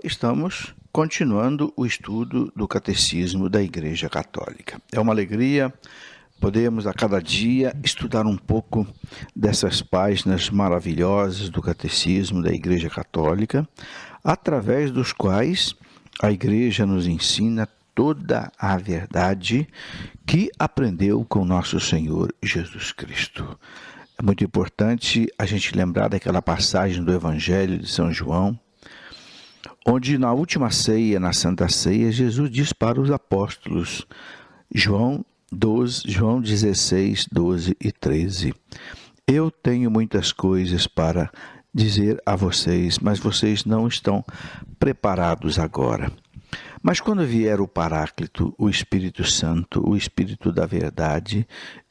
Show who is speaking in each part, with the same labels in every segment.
Speaker 1: estamos continuando o estudo do Catecismo da Igreja Católica. É uma alegria podermos a cada dia estudar um pouco dessas páginas maravilhosas do Catecismo da Igreja Católica, através dos quais a Igreja nos ensina toda a verdade que aprendeu com nosso Senhor Jesus Cristo. É muito importante a gente lembrar daquela passagem do Evangelho de São João, onde na última ceia, na Santa Ceia, Jesus diz para os apóstolos, João 16, 12 e 13, eu tenho muitas coisas para dizer a vocês, mas vocês não estão preparados agora. Mas quando vier o Paráclito, o Espírito Santo, o Espírito da verdade,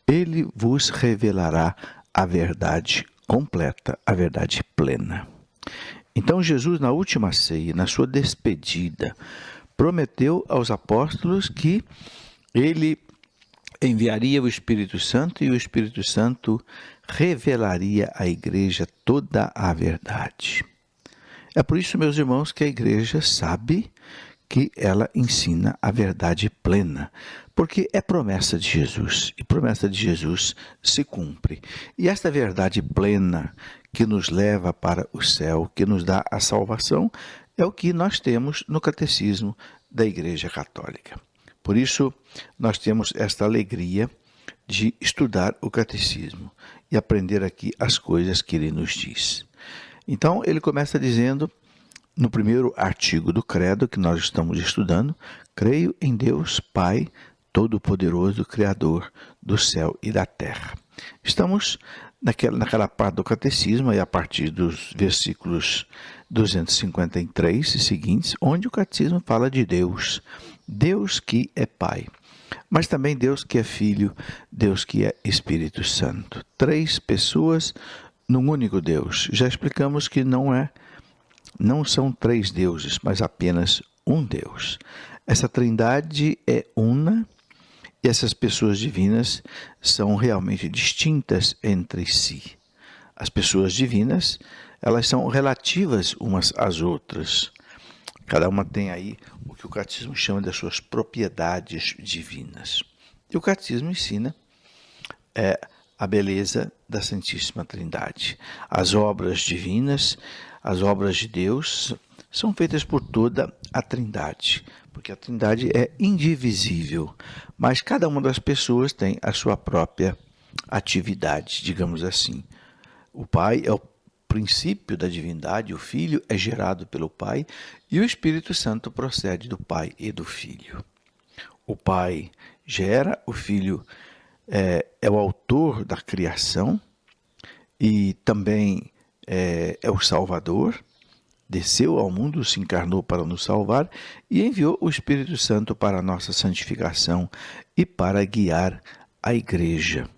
Speaker 1: ele vos revelará a verdade completa, a verdade plena. Então Jesus, na última ceia, na sua despedida, prometeu aos apóstolos que ele enviaria o Espírito Santo e o Espírito Santo revelaria à igreja toda a verdade. É por isso, meus irmãos, que a igreja sabe que ela ensina a verdade plena, porque é promessa de Jesus, e promessa de Jesus se cumpre. E esta verdade plena que nos leva para o céu, que nos dá a salvação, é o que nós temos no Catecismo da Igreja Católica. Por isso, nós temos esta alegria de estudar o Catecismo e aprender aqui as coisas que ele nos diz. Então, ele começa dizendo, no primeiro artigo do credo que nós estamos estudando, creio em Deus Pai Todo-Poderoso, Criador do céu e da terra. Estamos naquela parte do catecismo, e a partir dos versículos 253 e seguintes, onde o catecismo fala de Deus, Deus que é Pai, mas também Deus que é Filho, Deus que é Espírito Santo. Três pessoas num único Deus. Já explicamos que não são três deuses, mas apenas um Deus. Essa trindade é una e essas pessoas divinas são realmente distintas entre si. As pessoas divinas, elas são relativas umas às outras. Cada uma tem aí o que o catecismo chama das suas propriedades divinas. E o catecismo ensina a beleza da Santíssima Trindade. As obras divinas, as obras de Deus, são feitas por toda a Trindade, porque a Trindade é indivisível, mas cada uma das pessoas tem a sua própria atividade, digamos assim. O Pai é o princípio da divindade, o Filho é gerado pelo Pai e o Espírito Santo procede do Pai e do Filho. O Pai gera, o Filho é o autor da criação e também é o Salvador, desceu ao mundo, se encarnou para nos salvar e enviou o Espírito Santo para a nossa santificação e para guiar a igreja.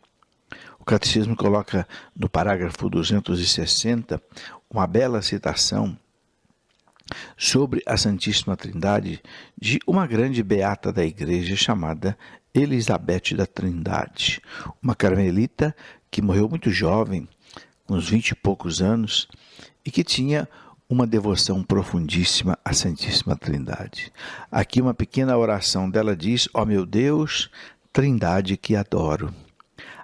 Speaker 1: O Catecismo coloca no parágrafo 260 uma bela citação sobre a Santíssima Trindade de uma grande beata da igreja chamada Elizabeth da Trindade, uma carmelita que morreu muito jovem, com uns 20 e poucos anos, e que tinha uma devoção profundíssima à Santíssima Trindade. Aqui uma pequena oração dela diz, ó meu Deus, Trindade que adoro,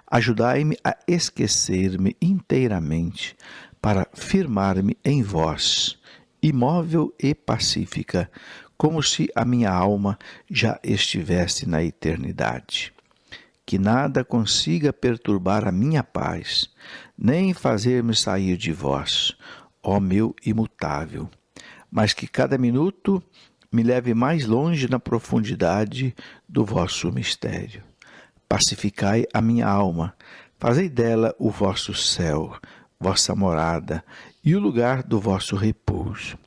Speaker 1: ajudai-me a esquecer-me inteiramente para firmar-me em vós, imóvel e pacífica, como se a minha alma já estivesse na eternidade. Que nada consiga perturbar a minha paz, nem fazer-me sair de vós, ó meu imutável, mas que cada minuto me leve mais longe na profundidade do vosso mistério. Pacificai a minha alma, fazei dela o vosso céu, vossa morada e o lugar do vosso repouso.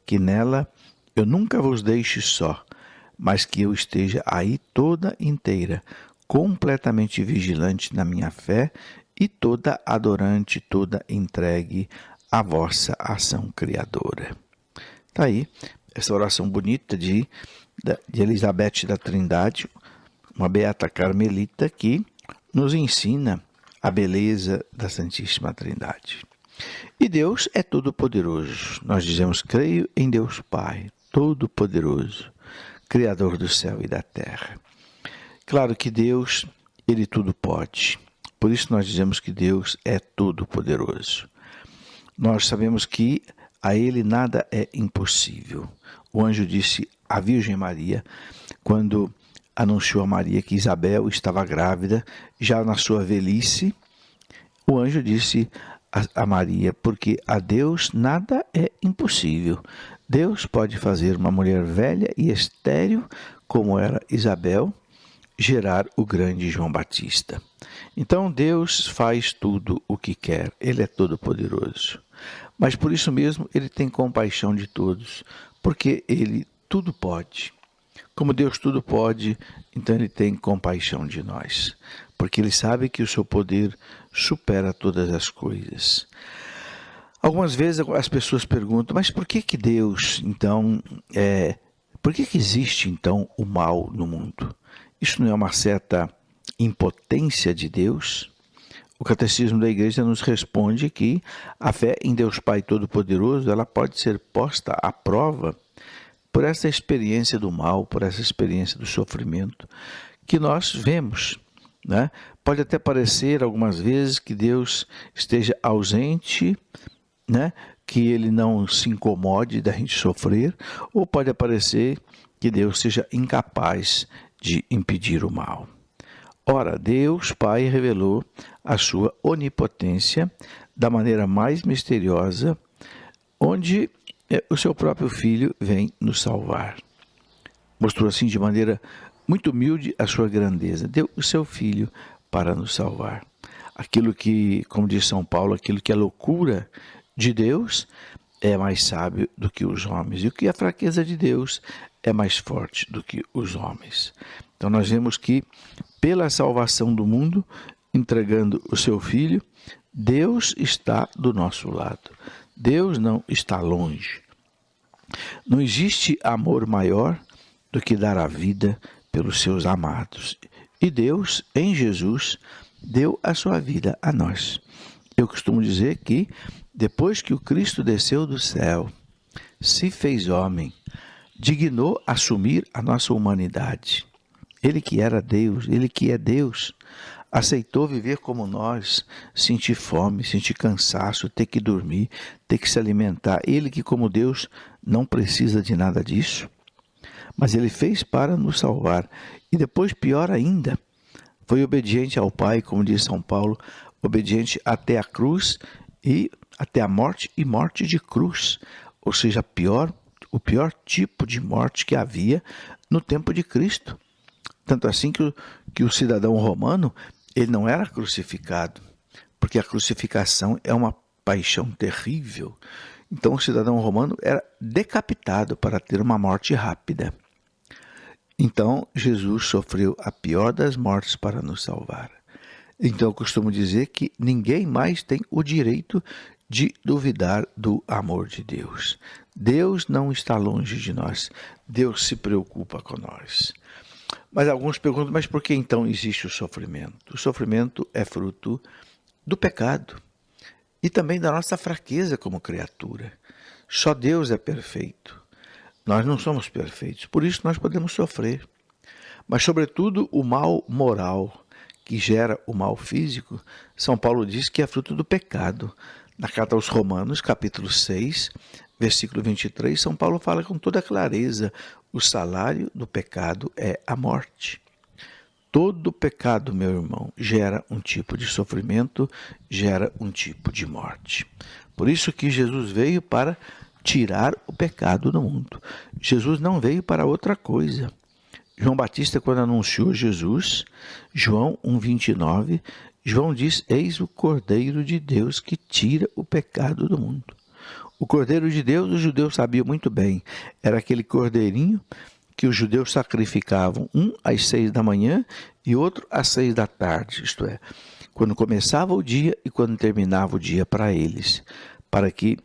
Speaker 1: Que nela eu nunca vos deixe só, mas que eu esteja aí toda inteira, completamente vigilante na minha fé e toda adorante, toda entregue à vossa ação criadora. Está aí essa oração bonita de Elizabeth da Trindade, uma beata carmelita que nos ensina a beleza da Santíssima Trindade. E Deus é todo-poderoso. Nós dizemos, creio em Deus Pai, todo-poderoso, Criador do céu e da terra. Claro que Deus, Ele tudo pode. Por isso nós dizemos que Deus é todo-poderoso. Nós sabemos que a Ele nada é impossível. O anjo disse à Virgem Maria, quando anunciou a Maria que Isabel estava grávida, já na sua velhice, o anjo disse a Maria, porque a Deus nada é impossível. Deus pode fazer uma mulher velha e estéril, como era Isabel, gerar o grande João Batista. Então Deus faz tudo o que quer, Ele é todo-poderoso. Mas por isso mesmo Ele tem compaixão de todos, porque Ele tudo pode. Como Deus tudo pode, então Ele tem compaixão de nós, porque Ele sabe que o seu poder supera todas as coisas. Algumas vezes as pessoas perguntam, mas por que Deus, então, por que existe então o mal no mundo? Isso não é uma certa impotência de Deus? O Catecismo da Igreja nos responde que a fé em Deus Pai Todo-Poderoso, ela pode ser posta à prova por essa experiência do mal, por essa experiência do sofrimento que nós vemos, né? Pode até parecer algumas vezes que Deus esteja ausente, né? Que Ele não se incomode da gente sofrer, ou pode parecer que Deus seja incapaz de impedir o mal. Ora, Deus Pai revelou a sua onipotência da maneira mais misteriosa, onde o seu próprio Filho vem nos salvar. Mostrou assim de maneira muito humilde a sua grandeza. Deu o seu Filho para nos salvar. Aquilo que, como diz São Paulo, aquilo que é loucura de Deus é mais sábio do que os homens. E o que é fraqueza de Deus é mais forte do que os homens. Então nós vemos que pela salvação do mundo, entregando o seu Filho, Deus está do nosso lado. Deus não está longe. Não existe amor maior do que dar a vida pelos seus amados. E Deus, em Jesus, deu a sua vida a nós. Eu costumo dizer que depois que o Cristo desceu do céu, se fez homem, dignou assumir a nossa humanidade. Ele que era Deus, Ele que é Deus, aceitou viver como nós, sentir fome, sentir cansaço, ter que dormir, ter que se alimentar. Ele que, como Deus, não precisa de nada disso, mas Ele fez para nos salvar. E depois, pior ainda, foi obediente ao Pai, como diz São Paulo, obediente até a cruz e até a morte e morte de cruz. Ou seja, o pior tipo de morte que havia no tempo de Cristo. Tanto assim que o cidadão romano, ele não era crucificado, porque a crucificação é uma paixão terrível. Então o cidadão romano era decapitado para ter uma morte rápida. Então Jesus sofreu a pior das mortes para nos salvar. Então eu costumo dizer que ninguém mais tem o direito de duvidar do amor de Deus. Deus não está longe de nós. Deus se preocupa com nós. Mas alguns perguntam, mas por que então existe o sofrimento? O sofrimento é fruto do pecado e também da nossa fraqueza como criatura. Só Deus é perfeito. Nós não somos perfeitos, por isso nós podemos sofrer. Mas, sobretudo, o mal moral que gera o mal físico, São Paulo diz que é fruto do pecado. Na carta aos Romanos, capítulo 6, versículo 23, São Paulo fala com toda clareza: o salário do pecado é a morte. Todo pecado, meu irmão, gera um tipo de sofrimento, gera um tipo de morte. Por isso que Jesus veio para tirar o pecado do mundo. Jesus não veio para outra coisa. João Batista, quando anunciou Jesus, João 1,29, João diz: eis o Cordeiro de Deus que tira o pecado do mundo. O Cordeiro de Deus, os judeus sabiam muito bem, era aquele cordeirinho que os judeus sacrificavam, um às 6 da manhã e outro às 6 da tarde, isto é, quando começava o dia e quando terminava o dia para eles, para que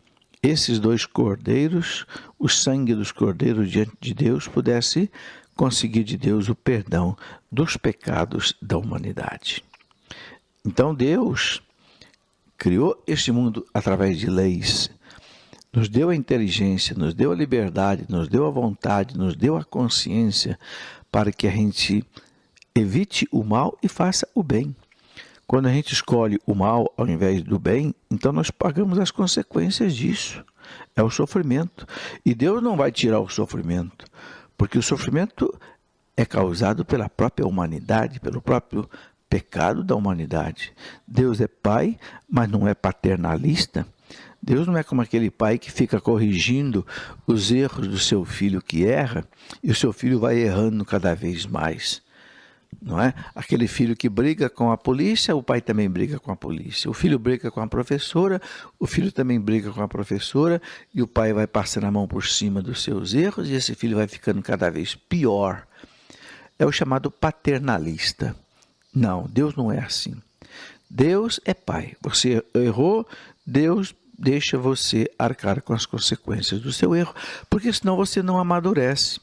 Speaker 1: esses dois cordeiros, o sangue dos cordeiros diante de Deus, pudesse conseguir de Deus o perdão dos pecados da humanidade. Então Deus criou este mundo através de leis, nos deu a inteligência, nos deu a liberdade, nos deu a vontade, nos deu a consciência para que a gente evite o mal e faça o bem. Quando a gente escolhe o mal ao invés do bem, então nós pagamos as consequências disso. É o sofrimento. E Deus não vai tirar o sofrimento, porque o sofrimento é causado pela própria humanidade, pelo próprio pecado da humanidade. Deus é pai, mas não é paternalista. Deus não é como aquele pai que fica corrigindo os erros do seu filho que erra, e o seu filho vai errando cada vez mais. Não é? Aquele filho que briga com a polícia, o pai também briga com a polícia. O filho briga com a professora, o filho também briga com a professora, e o pai vai passando a mão por cima dos seus erros, e esse filho vai ficando cada vez pior. É o chamado paternalista. Não, Deus não é assim. Deus é pai. Você errou, Deus deixa você arcar com as consequências do seu erro, porque senão você não amadurece,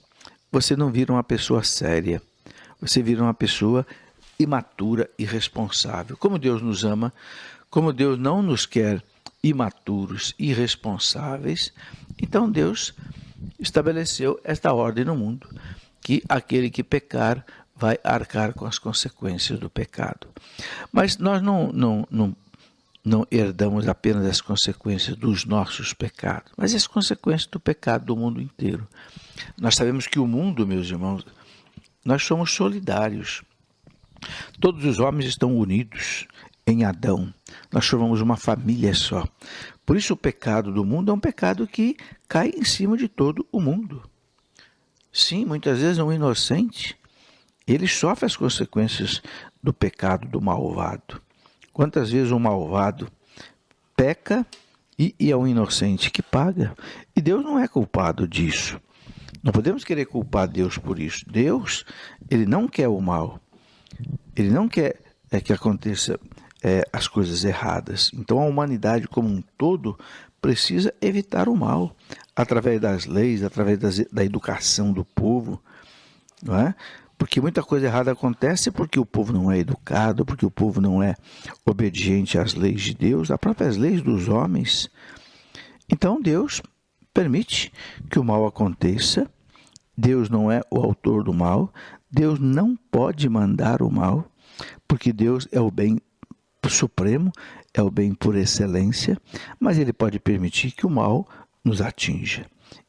Speaker 1: você não vira uma pessoa séria. Você vira uma pessoa imatura, irresponsável. Como Deus nos ama, como Deus não nos quer imaturos, irresponsáveis, então Deus estabeleceu esta ordem no mundo, que aquele que pecar vai arcar com as consequências do pecado. Mas nós não herdamos apenas as consequências dos nossos pecados, mas as consequências do pecado do mundo inteiro. Nós sabemos que o mundo, meus irmãos, nós somos solidários. Todos os homens estão unidos em Adão. Nós formamos uma família só. Por isso o pecado do mundo é um pecado que cai em cima de todo o mundo. Sim, muitas vezes um inocente, ele sofre as consequências do pecado do malvado. Quantas vezes um malvado peca e é um inocente que paga? E Deus não é culpado disso. Não podemos querer culpar Deus por isso. Deus, ele não quer o mal. Ele não quer que aconteça as coisas erradas. Então a humanidade como um todo precisa evitar o mal através das leis, através da educação do povo, não é? Porque muita coisa errada acontece porque o povo não é educado, porque o povo não é obediente às leis de Deus, às próprias leis dos homens. Então Deus permite que o mal aconteça. Deus não é o autor do mal. Deus não pode mandar o mal, porque Deus é o bem supremo, é o bem por excelência, mas ele pode permitir que o mal nos atinja.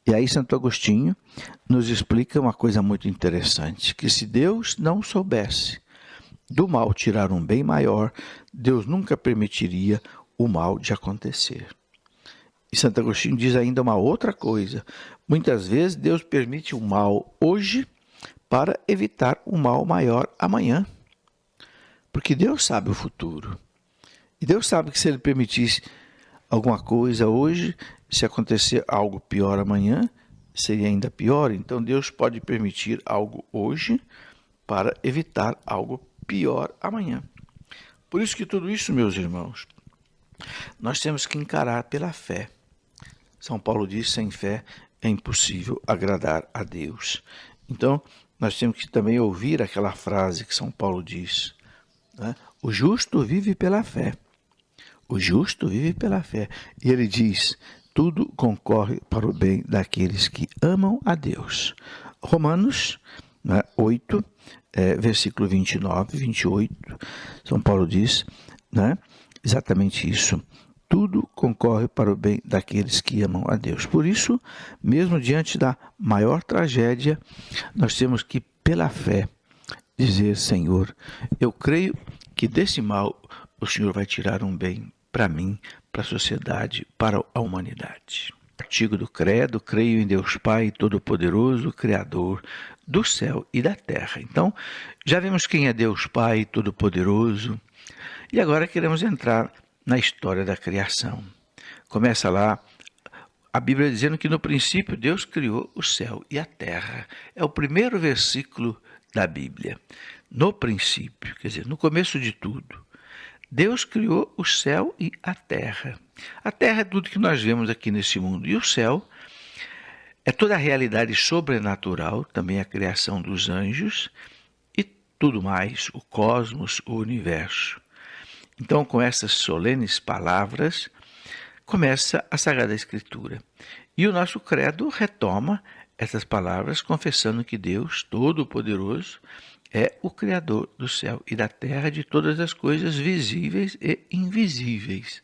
Speaker 1: E aí Santo Agostinho nos explica uma coisa muito interessante, que se Deus não soubesse do mal tirar um bem maior, Deus nunca permitiria o mal de acontecer. E Santo Agostinho diz ainda uma outra coisa. Muitas vezes Deus permite o mal hoje para evitar um mal maior amanhã. Porque Deus sabe o futuro. E Deus sabe que se Ele permitisse alguma coisa hoje, se acontecer algo pior amanhã, seria ainda pior. Então Deus pode permitir algo hoje para evitar algo pior amanhã. Por isso que tudo isso, meus irmãos, nós temos que encarar pela fé. São Paulo diz, sem fé é impossível agradar a Deus. Então, nós temos que também ouvir aquela frase que São Paulo diz, né? O justo vive pela fé. O justo vive pela fé. E ele diz, tudo concorre para o bem daqueles que amam a Deus. Romanos 8, versículo 29, 28, São Paulo diz, né, exatamente isso. Tudo concorre para o bem daqueles que amam a Deus. Por isso, mesmo diante da maior tragédia, nós temos que, pela fé, dizer, Senhor, eu creio que desse mal o Senhor vai tirar um bem para mim, para a sociedade, para a humanidade. Artigo do Credo, creio em Deus Pai Todo-Poderoso, Criador do céu e da terra. Então, já vimos quem é Deus Pai Todo-Poderoso e agora queremos entrar na história da criação. Começa lá a Bíblia dizendo que no princípio Deus criou o céu e a terra. É o primeiro versículo da Bíblia. No princípio, quer dizer, no começo de tudo, Deus criou o céu e a terra. A terra é tudo que nós vemos aqui nesse mundo. E o céu é toda a realidade sobrenatural, também a criação dos anjos e tudo mais, o cosmos, o universo. Então, com essas solenes palavras, começa a Sagrada Escritura. E o nosso credo retoma essas palavras, confessando que Deus Todo-Poderoso é o Criador do céu e da terra, de todas as coisas visíveis e invisíveis.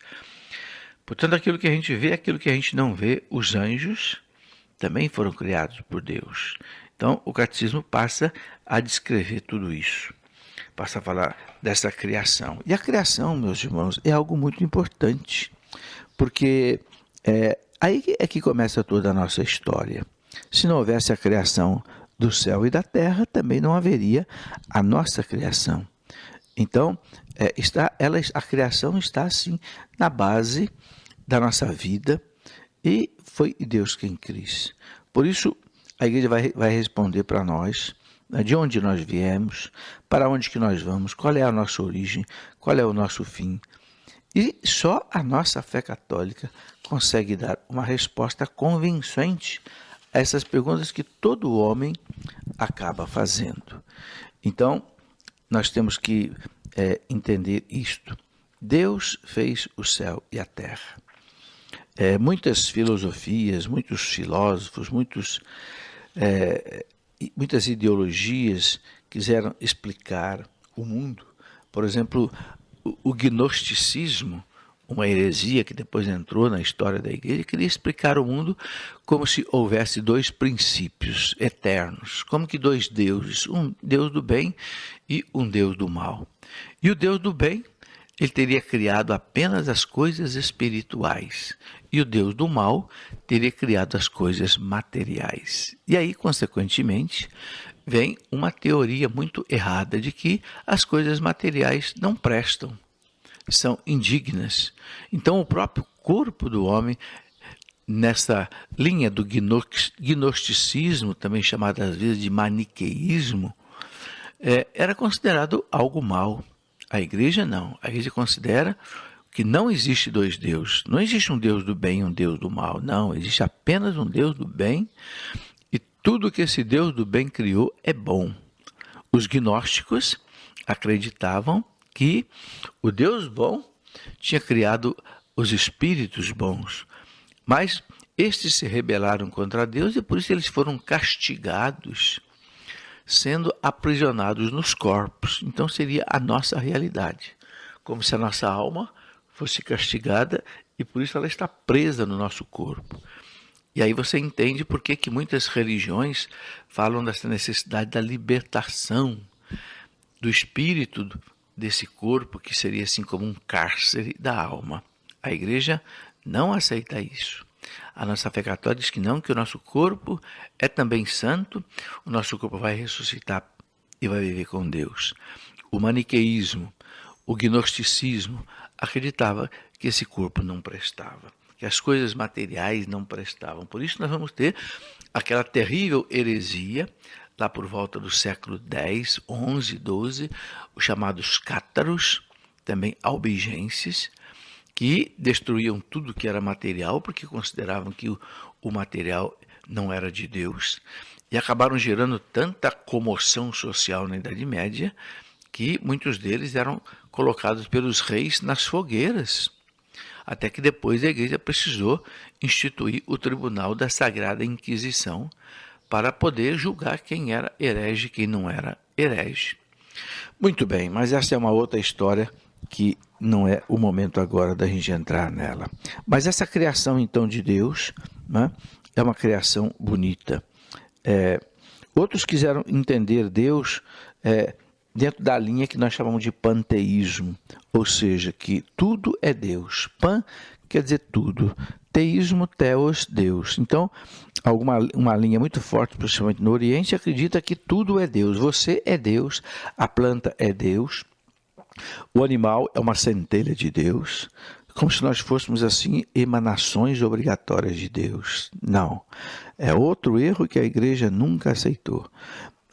Speaker 1: Portanto, aquilo que a gente vê, aquilo que a gente não vê, os anjos também foram criados por Deus. Então, o catecismo passa a descrever tudo isso, passa a falar dessa criação. E a criação, meus irmãos, é algo muito importante, porque aí é que começa toda a nossa história. Se não houvesse a criação do céu e da terra, também não haveria a nossa criação. Então, a criação está, assim, na base da nossa vida, e foi Deus quem quis. Por isso, a igreja vai responder para nós, de onde nós viemos, para onde que nós vamos, qual é a nossa origem, qual é o nosso fim. E só a nossa fé católica consegue dar uma resposta convincente a essas perguntas que todo homem acaba fazendo. Então, nós temos que entender isto. Deus fez o céu e a terra. Muitas filosofias, muitos filósofos, muitas ideologias quiseram explicar o mundo. Por exemplo, o gnosticismo, uma heresia que depois entrou na história da igreja, queria explicar o mundo como se houvesse dois princípios eternos, como que dois deuses, um Deus do bem e um Deus do mal. E o Deus do bem, ele teria criado apenas as coisas espirituais, e o Deus do mal teria criado as coisas materiais. E aí, consequentemente, vem uma teoria muito errada de que as coisas materiais não prestam, são indignas. Então, o próprio corpo do homem, nessa linha do gnosticismo, também chamado às vezes de maniqueísmo, era considerado algo mau. A igreja não. A igreja considera que não existe dois deuses. Não existe um Deus do bem e um Deus do mal. Não, existe apenas um Deus do bem, e tudo que esse Deus do bem criou é bom. Os gnósticos acreditavam que o Deus bom tinha criado os espíritos bons, mas estes se rebelaram contra Deus e por isso eles foram castigados, sendo aprisionados nos corpos. Então seria a nossa realidade, como se a nossa alma fosse castigada e por isso ela está presa no nosso corpo. E aí você entende por que muitas religiões falam dessa necessidade da libertação do espírito desse corpo, que seria assim como um cárcere da alma. A igreja não aceita isso. A nossa fé católica diz que não, que o nosso corpo é também santo, o nosso corpo vai ressuscitar e vai viver com Deus. O maniqueísmo, o gnosticismo, acreditava que esse corpo não prestava, que as coisas materiais não prestavam. Por isso nós vamos ter aquela terrível heresia, lá por volta do século X, XI, XII, os chamados cátaros, também albigenses, que destruíam tudo que era material, porque consideravam que o material não era de Deus, e acabaram gerando tanta comoção social na Idade Média, que muitos deles eram colocados pelos reis nas fogueiras, até que depois a igreja precisou instituir o Tribunal da Sagrada Inquisição, para poder julgar quem era herege e quem não era herege. Muito bem, mas essa é uma outra história que não é o momento agora da gente entrar nela. Mas essa criação, então, de Deus, né, é uma criação bonita. Outros quiseram entender Deus dentro da linha que nós chamamos de panteísmo, ou seja, que tudo é Deus. Pan quer dizer tudo. Teísmo, teos, Deus. Então, uma linha muito forte, principalmente no Oriente, acredita que tudo é Deus. Você é Deus, a planta é Deus, o animal é uma centelha de Deus, como se nós fôssemos, assim, emanações obrigatórias de Deus. Não. É outro erro que a igreja nunca aceitou.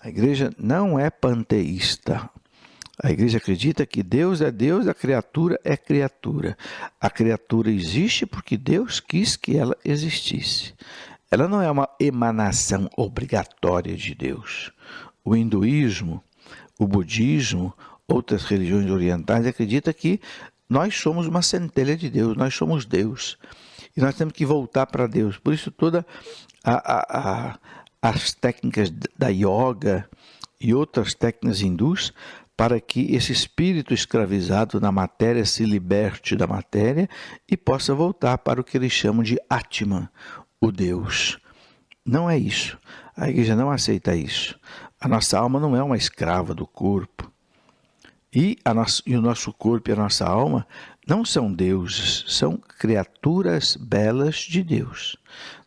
Speaker 1: A igreja não é panteísta. A igreja acredita que Deus é Deus, a criatura é criatura. A criatura existe porque Deus quis que ela existisse. Ela não é uma emanação obrigatória de Deus. O hinduísmo, o budismo, outras religiões orientais acreditam que nós somos uma centelha de Deus, nós somos Deus. E nós temos que voltar para Deus. Por isso todas as técnicas da yoga e outras técnicas hindus, para que esse espírito escravizado na matéria se liberte da matéria e possa voltar para o que eles chamam de Atman, o Deus. Não é isso. A igreja não aceita isso. A nossa alma não é uma escrava do corpo. E o nosso corpo e a nossa alma não são deuses, são criaturas belas de Deus.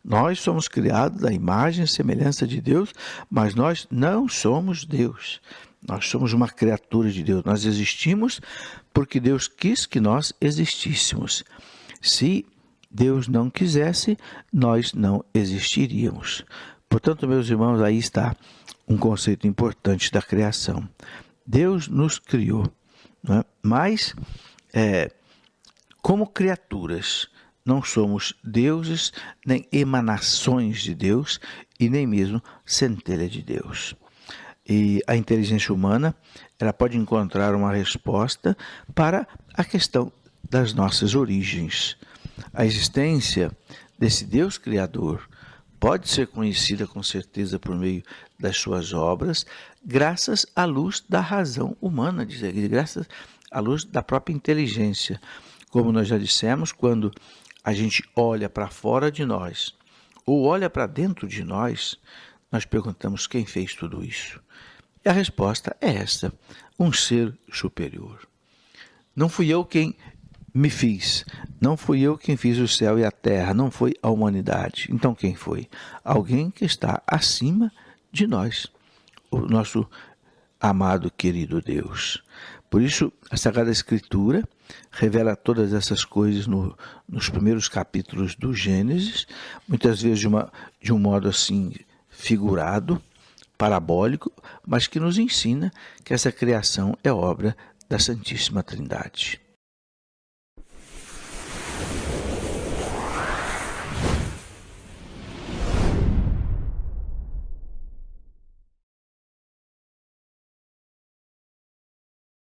Speaker 1: Nós somos criados à imagem e semelhança de Deus, mas nós não somos Deus. Nós somos uma criatura de Deus. Nós existimos porque Deus quis que nós existíssemos. Se Deus não quisesse, nós não existiríamos. Portanto, meus irmãos, aí está um conceito importante da criação. Deus nos criou, né? Mas como criaturas, não somos deuses, nem emanações de Deus e nem mesmo centelha de Deus. E a inteligência humana, ela pode encontrar uma resposta para a questão das nossas origens. A existência desse Deus Criador pode ser conhecida com certeza por meio das suas obras, graças à luz da razão humana, graças à luz da própria inteligência. Como nós já dissemos, quando a gente olha para fora de nós ou olha para dentro de nós, nós perguntamos quem fez tudo isso. E a resposta é essa: um ser superior. Não fui eu quem me fiz, não fui eu quem fiz o céu e a terra, não foi a humanidade. Então quem foi? Alguém que está acima de nós, o nosso amado, querido Deus. Por isso, a Sagrada Escritura revela todas essas coisas nos primeiros capítulos do Gênesis, muitas vezes de um modo assim figurado, parabólico, mas que nos ensina que essa criação é obra da Santíssima Trindade.